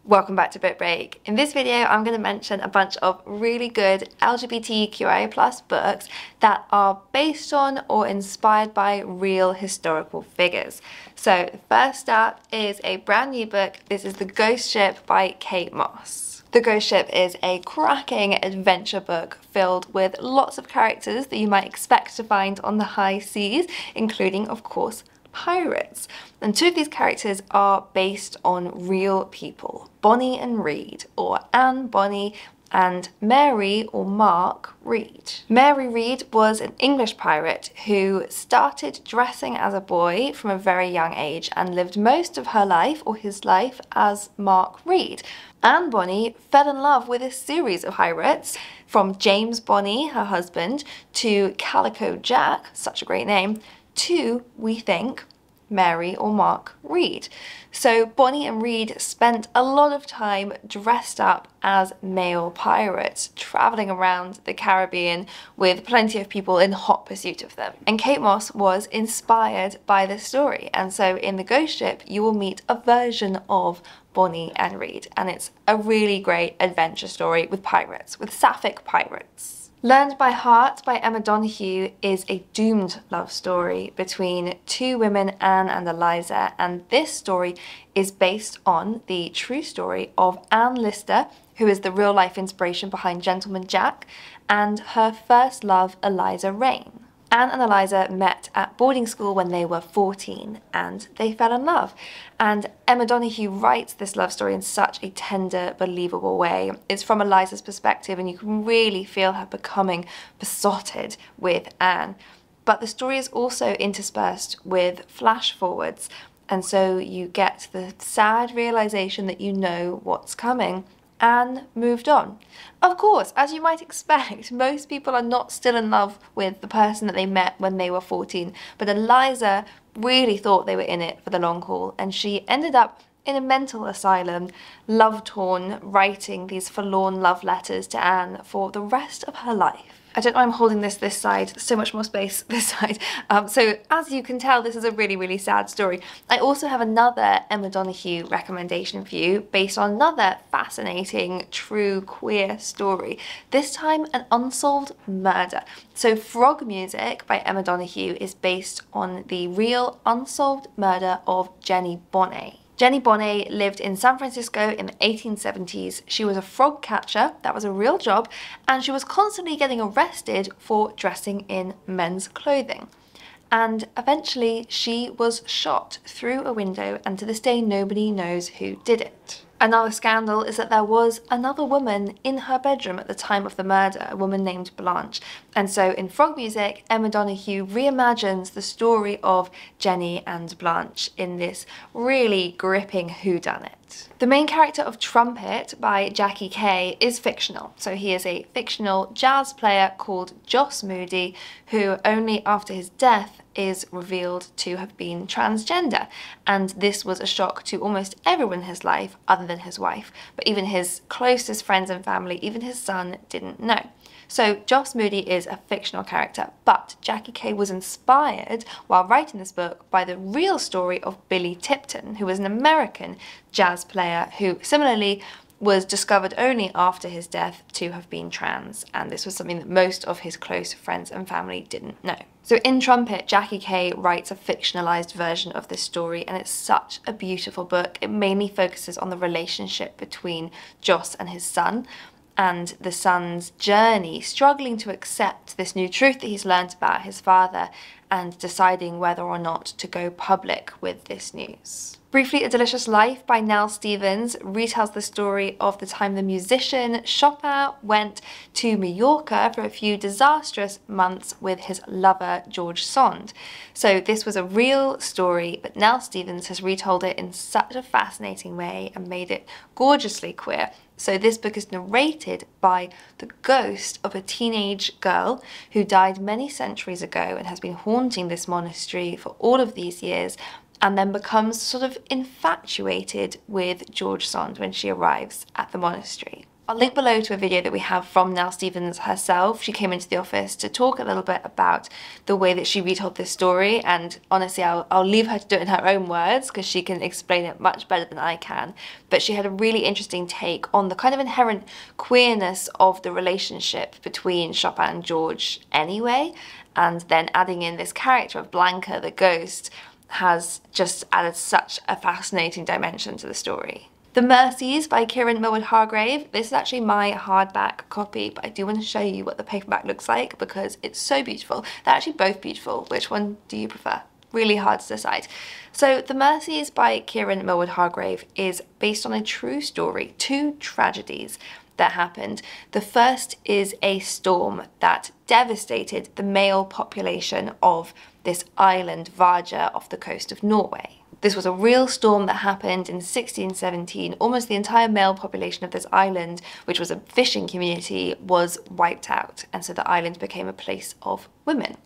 Welcome back to Book Break. In this video, I'm going to mention a bunch of really good LGBTQIA+ books that are based on or inspired by real historical figures. So the first up is a brand new book. This is The Ghost Ship by Kate Moss. The Ghost Ship is a cracking adventure book filled with lots of characters that you might expect to find on the high seas, including, of course, pirates. And two of these characters are based on real people, Bonnie and Reed, or Anne Bonny and Mary or Mark Reed. Mary Reed was an English pirate who started dressing as a boy from a very young age and lived most of her life, or his life, as Mark Reed. Anne Bonny fell in love with a series of pirates, from James Bonny, her husband, to Calico Jack, such a great name, to, we think, Mary or Mark Reed. So Bonnie and Reed spent a lot of time dressed up as male pirates, travelling around the Caribbean with plenty of people in hot pursuit of them. And Kate Moss was inspired by this story, and so in The Ghost Ship you will meet a version of Bonnie and Reed, and it's a really great adventure story with pirates, with sapphic pirates. Learned by Heart by Emma Donoghue is a doomed love story between two women, Anne and Eliza, and this story is based on the true story of Anne Lister, who is the real-life inspiration behind Gentleman Jack, and her first love, Eliza Rain. Anne and Eliza met at boarding school when they were 14 and they fell in love. And Emma Donoghue writes this love story in such a tender, believable way. It's from Eliza's perspective and you can really feel her becoming besotted with Anne. But the story is also interspersed with flash forwards, and so you get the sad realization that you know what's coming. Anne moved on. Of course, as you might expect, most people are not still in love with the person that they met when they were 14, but Eliza really thought they were in it for the long haul, and she ended up in a mental asylum, love-torn, writing these forlorn love letters to Anne for the rest of her life. I don't know why I'm holding this side, so much more space this side. So as you can tell, this is a really sad story. I also have another Emma Donoghue recommendation for you based on another fascinating, true queer story. This time an unsolved murder. So Frog Music by Emma Donoghue is based on the real unsolved murder of Jenny Bonnet. Jenny Bonnet lived in San Francisco in the 1870s. She was a frog catcher, that was a real job, and she was constantly getting arrested for dressing in men's clothing. And eventually she was shot through a window, and to this day nobody knows who did it. Another scandal is that there was another woman in her bedroom at the time of the murder, a woman named Blanche. And so in Frog Music, Emma Donoghue reimagines the story of Jenny and Blanche in this really gripping whodunit. The main character of Trumpet by Jackie Kay is fictional. So he is a fictional jazz player called Joss Moody, who only after his death is revealed to have been transgender. And this was a shock to almost everyone in his life other than his wife. But even his closest friends and family, even his son, didn't know. So Joss Moody is a fictional character, but Jackie Kay was inspired while writing this book by the real story of Billy Tipton, who was an American jazz player who similarly was discovered only after his death to have been trans, and this was something that most of his close friends and family didn't know. So in Trumpet, Jackie Kay writes a fictionalized version of this story, and it's such a beautiful book. It mainly focuses on the relationship between Joss and his son, and the son's journey, struggling to accept this new truth that he's learned about his father and deciding whether or not to go public with this news. Briefly, A Delicious Life by Nell Stevens retells the story of the time the musician Chopin went to Mallorca for a few disastrous months with his lover George Sand. So this was a real story, but Nell Stevens has retold it in such a fascinating way and made it gorgeously queer. So this book is narrated by the ghost of a teenage girl who died many centuries ago and has been haunting this monastery for all of these years, and then becomes sort of infatuated with George Sand when she arrives at the monastery. I'll link below to a video that we have from Nell Stevens herself. She came into the office to talk a little bit about the way that she retold this story, and honestly I'll leave her to do it in her own words because she can explain it much better than I can. But she had a really interesting take on the kind of inherent queerness of the relationship between Chopin and George anyway, and then adding in this character of Blanca the ghost has just added such a fascinating dimension to the story. The Mercies by Kieran Millward Hargrave. This is actually my hardback copy, but I do want to show you what the paperback looks like because it's so beautiful. They're actually both beautiful. Which one do you prefer? Really hard to decide. So The Mercies by Kieran Millward Hargrave is based on a true story, two tragedies that happened. The first is a storm that devastated the male population of this island, Varja, off the coast of Norway. This was a real storm that happened in 1617. Almost the entire male population of this island, which was a fishing community, was wiped out, and so the island became a place of women.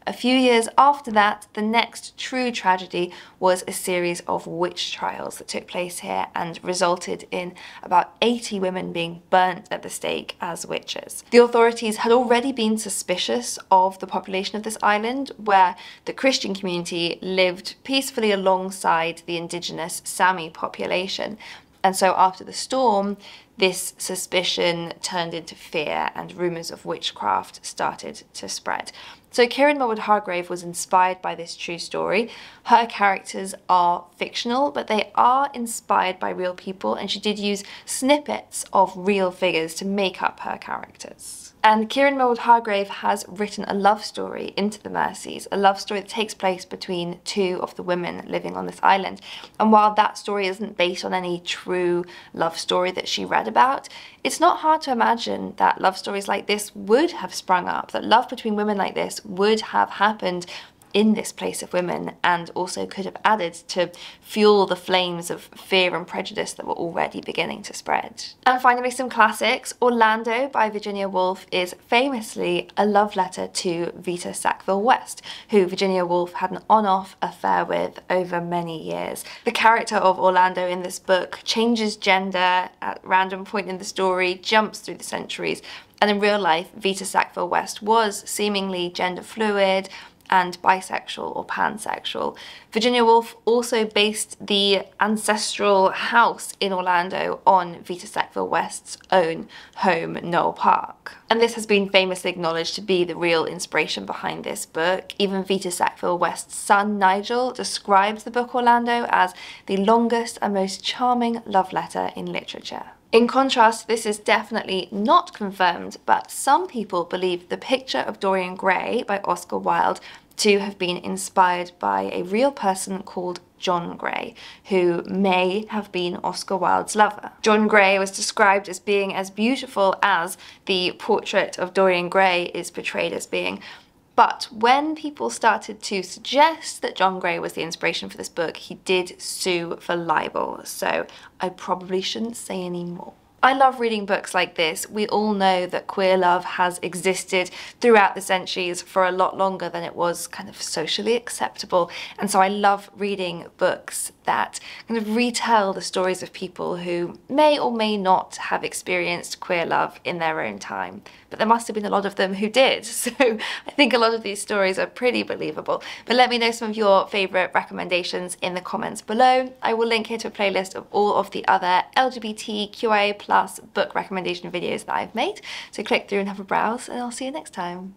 A few years after that, the next true tragedy was a series of witch trials that took place here and resulted in about 80 women being burnt at the stake as witches. The authorities had already been suspicious of the population of this island, where the Christian community lived peacefully alongside the indigenous Sami population. And so after the storm, this suspicion turned into fear and rumours of witchcraft started to spread. So Kieran Millward Hargrave was inspired by this true story. Her characters are fictional, but they are inspired by real people, and she did use snippets of real figures to make up her characters. And Kieran Millward Hargrave has written a love story into The Mercies, a love story that takes place between two of the women living on this island. And while that story isn't based on any true love story that she read about, it's not hard to imagine that love stories like this would have sprung up, that love between women like this would have happened in this place of women, and also could have added to fuel the flames of fear and prejudice that were already beginning to spread. And finally, some classics. Orlando by Virginia Woolf is famously a love letter to Vita Sackville-West, who Virginia Woolf had an on-off affair with over many years. The character of Orlando in this book changes gender at random point in the story, jumps through the centuries, and in real life, Vita Sackville-West was seemingly gender fluid and bisexual or pansexual. Virginia Woolf also based the ancestral house in Orlando on Vita Sackville-West's own home, Knoll Park. And this has been famously acknowledged to be the real inspiration behind this book. Even Vita Sackville-West's son, Nigel, describes the book Orlando as the longest and most charming love letter in literature. In contrast, this is definitely not confirmed, but some people believe the Picture of Dorian Gray by Oscar Wilde to have been inspired by a real person called John Gray, who may have been Oscar Wilde's lover. John Gray was described as being as beautiful as the portrait of Dorian Gray is portrayed as being. But when people started to suggest that John Gray was the inspiration for this book, he did sue for libel, so I probably shouldn't say any more. I love reading books like this. We all know that queer love has existed throughout the centuries for a lot longer than it was kind of socially acceptable. And so I love reading books that kind of retell the stories of people who may or may not have experienced queer love in their own time. But there must have been a lot of them who did. So I think a lot of these stories are pretty believable. But let me know some of your favourite recommendations in the comments below. I will link here to a playlist of all of the other LGBTQIA+ book recommendation videos that I've made. So click through and have a browse, and I'll see you next time.